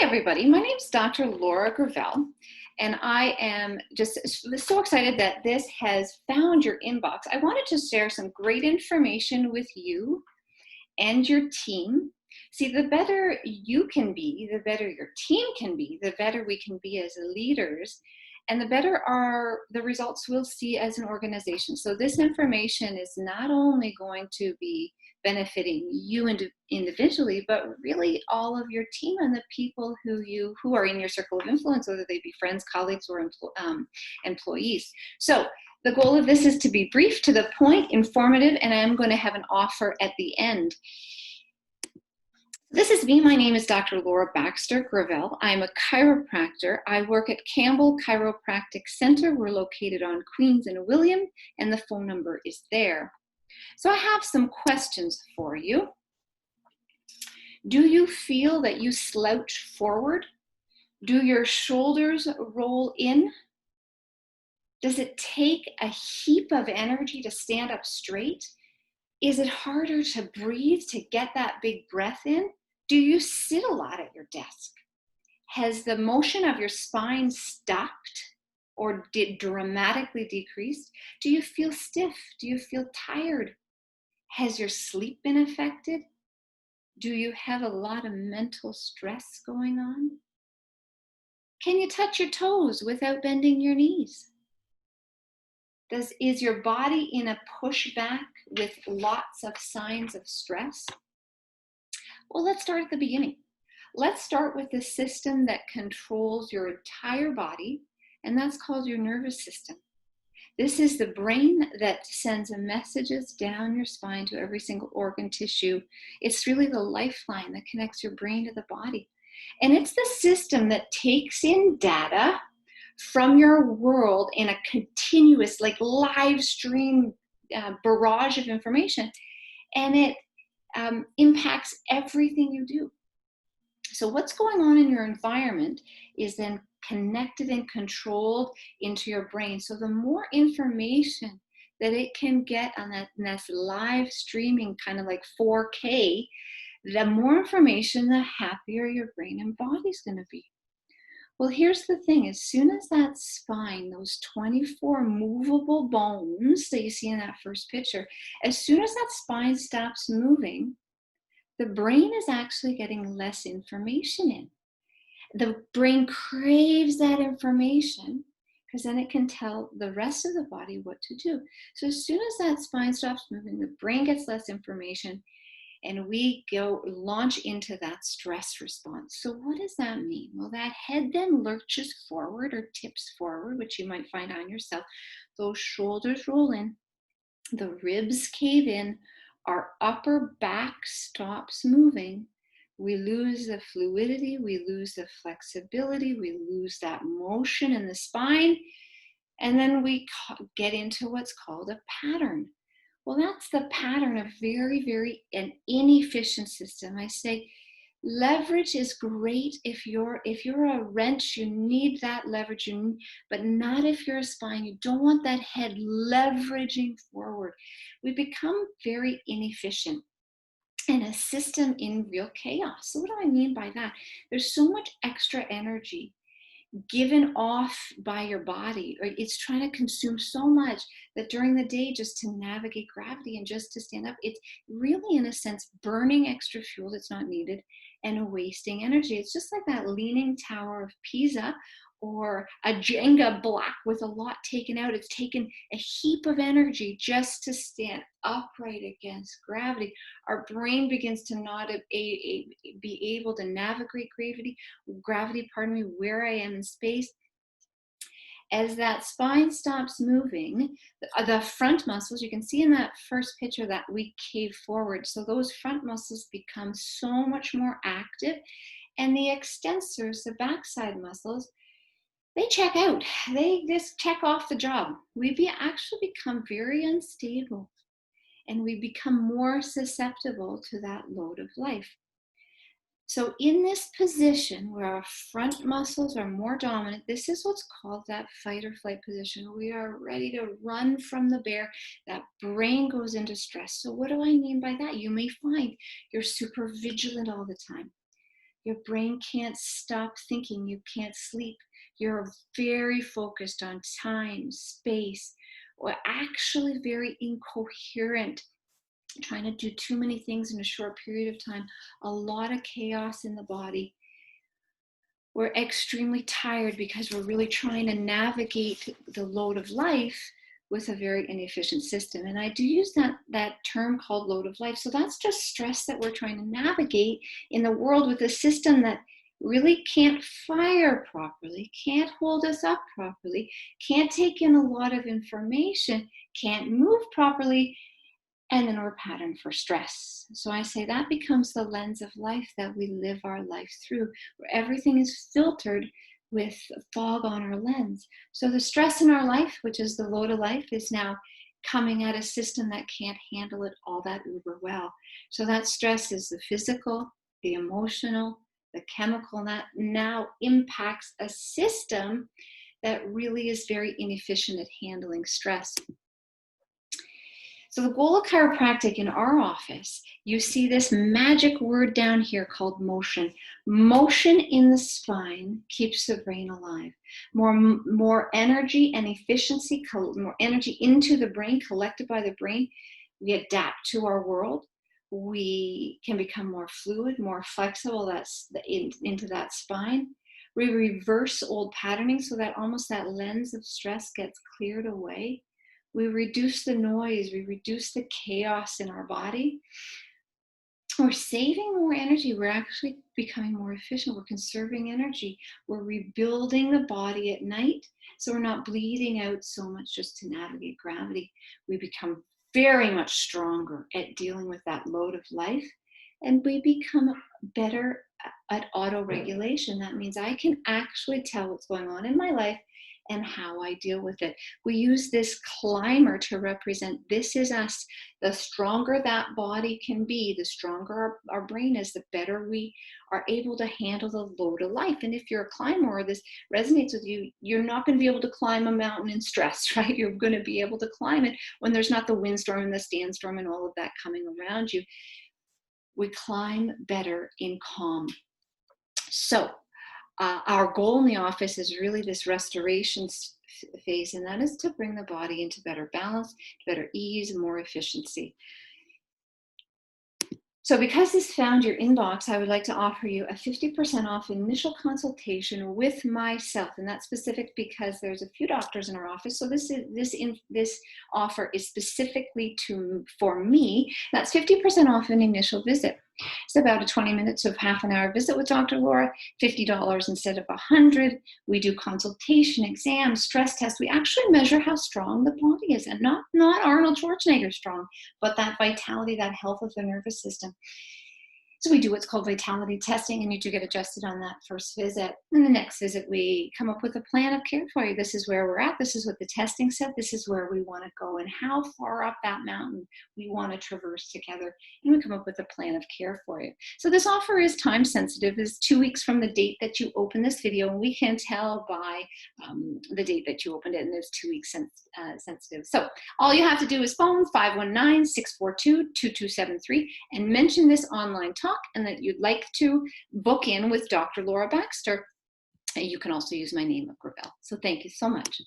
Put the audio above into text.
everybody. My name is Dr. Laura Gravel, and I am just so excited that this has found your inbox. I wanted to share some great information with you and your team. See, the better you can be, the better your team can be, the better we can be as leaders, and the better are the results we'll see as an organization. So this information is not only going to be benefiting you individually, but really all of your team and the people who are in your circle of influence, whether they be friends, colleagues, or employees. So the goal of this is to be brief, to the point, informative, and I'm going to have an offer at the end. This is me. My name is Dr. Laura Baxter Gravel. I'm a chiropractor. I work at Campbell Chiropractic Center. We're located on Queens and William, and the phone number is there. So I have some questions for you. Do you feel that you slouch forward? Do your shoulders roll in? Does it take a heap of energy to stand up straight? Is it harder to breathe, to get that big breath in? Do you sit a lot at your desk? Has the motion of your spine stopped or dramatically decreased? Do you feel stiff? Do you feel tired? Has your sleep been affected? Do you have a lot of mental stress going on? Can you touch your toes without bending your knees? Is your body in a pushback with lots of signs of stress? Well, let's start at the beginning. Let's start with the system that controls your entire body, and that's called your nervous system. This is the brain that sends messages down your spine to every single organ, tissue. It's really the lifeline that connects your brain to the body. And it's the system that takes in data from your world in a continuous, like live stream barrage of information, and it impacts everything you do. So what's going on in your environment is then connected and controlled into your brain. So the more information that it can get on that live streaming, kind of like 4K, the more information, the happier your brain and body's going to be. Well, here's the thing. As soon as that spine, those 24 movable bones that you see in that first picture, as soon as that spine stops moving, the brain is actually getting less information in. The brain craves that information because then it can tell the rest of the body what to do. So as soon as that spine stops moving, the brain gets less information, and we launch into that stress response. So what does that mean? Well, that head then lurches forward or tips forward, which you might find on yourself. Those shoulders roll in, the ribs cave in, our upper back stops moving. We lose the fluidity, we lose the flexibility, we lose that motion in the spine, and then we get into what's called a pattern. Well, that's the pattern of very an inefficient system. I say leverage is great if you're a wrench, you need that leverage, but not if you're a spine. You don't want that head leveraging forward. We become very inefficient in a system in real chaos. So what do I mean by that? There's so much extra energy given off by your body, or it's trying to consume so much that during the day, just to navigate gravity and just to stand up, it's really, in a sense, burning extra fuel that's not needed and wasting energy. It's just like that Leaning Tower of Pisa or a Jenga block with a lot taken out. It's taken a heap of energy just to stand upright against gravity. Our brain begins to not be able to navigate gravity, where I am in space. As that spine stops moving, the front muscles, you can see in that first picture that we cave forward. So those front muscles become so much more active, and the extensors, the backside muscles, they check out. They just check off the job. We actually become very unstable, and we become more susceptible to that load of life. So in this position where our front muscles are more dominant, this is what's called that fight or flight position. We are ready to run from the bear. That brain goes into stress. So what do I mean by that? You may find you're super vigilant all the time. Your brain can't stop thinking. You can't sleep. You're very focused on time, space, or actually very incoherent, trying to do too many things in a short period of time. A lot of chaos in the body. We're extremely tired because we're really trying to navigate the load of life with a very inefficient system. And I do use that term called load of life. So that's just stress that we're trying to navigate in the world with a system that really can't fire properly, can't hold us up properly, can't take in a lot of information, can't move properly, and then we're patterned for stress. So I say that becomes the lens of life that we live our life through, where everything is filtered with fog on our lens. So the stress in our life, which is the load of life, is now coming at a system that can't handle it all that uber well. So that stress is the physical, the emotional, the chemical, and that now impacts a system that really is very inefficient at handling stress. So the goal of chiropractic in our office, you see this magic word down here called motion. Motion in the spine keeps the brain alive. More energy and efficiency, more energy into the brain, collected by the brain. We adapt to our world. We can become more fluid, more flexible into that spine. We reverse old patterning so that almost that lens of stress gets cleared away. We reduce the noise, we reduce the chaos in our body. We're saving more energy. We're actually becoming more efficient. We're conserving energy. We're rebuilding the body at night, so we're not bleeding out so much just to navigate gravity. We become very much stronger at dealing with that load of life, and we become better at auto-regulation. That means I can actually tell what's going on in my life and how I deal with it. We use this climber to represent this is us. The stronger that body can be, the stronger our brain is, the better we are able to handle the load of life. And if you're a climber or this resonates with you, you're not going to be able to climb a mountain in stress, right? You're going to be able to climb it when there's not the windstorm and the sandstorm and all of that coming around you. We climb better in calm. So our goal in the office is really this restoration phase, and that is to bring the body into better balance, better ease, and more efficiency. So because this found your inbox, I would like to offer you a 50% off initial consultation with myself. And that's specific because there's a few doctors in our office. So this offer is specifically for me. That's 50% off an initial visit. It's about a 20 minutes to half an hour visit with Dr. Laura, $50 instead of $100. We do consultation, exams, stress tests. We actually measure how strong the body is, and not Arnold Schwarzenegger strong, but that vitality, that health of the nervous system. So we do what's called vitality testing, and you do get adjusted on that first visit. And the next visit, we come up with a plan of care for you. This is where we're at. This is what the testing said. This is where we want to go and how far up that mountain we want to traverse together. And we come up with a plan of care for you. So this offer is time sensitive. It's 2 weeks from the date that you open this video. And we can tell by the date that you opened it, and it's 2 weeks sensitive. So all you have to do is phone 519-642-2273 and mention this online talk and that you'd like to book in with Dr. Laura Baxter. And you can also use my name of Gravel. So thank you so much.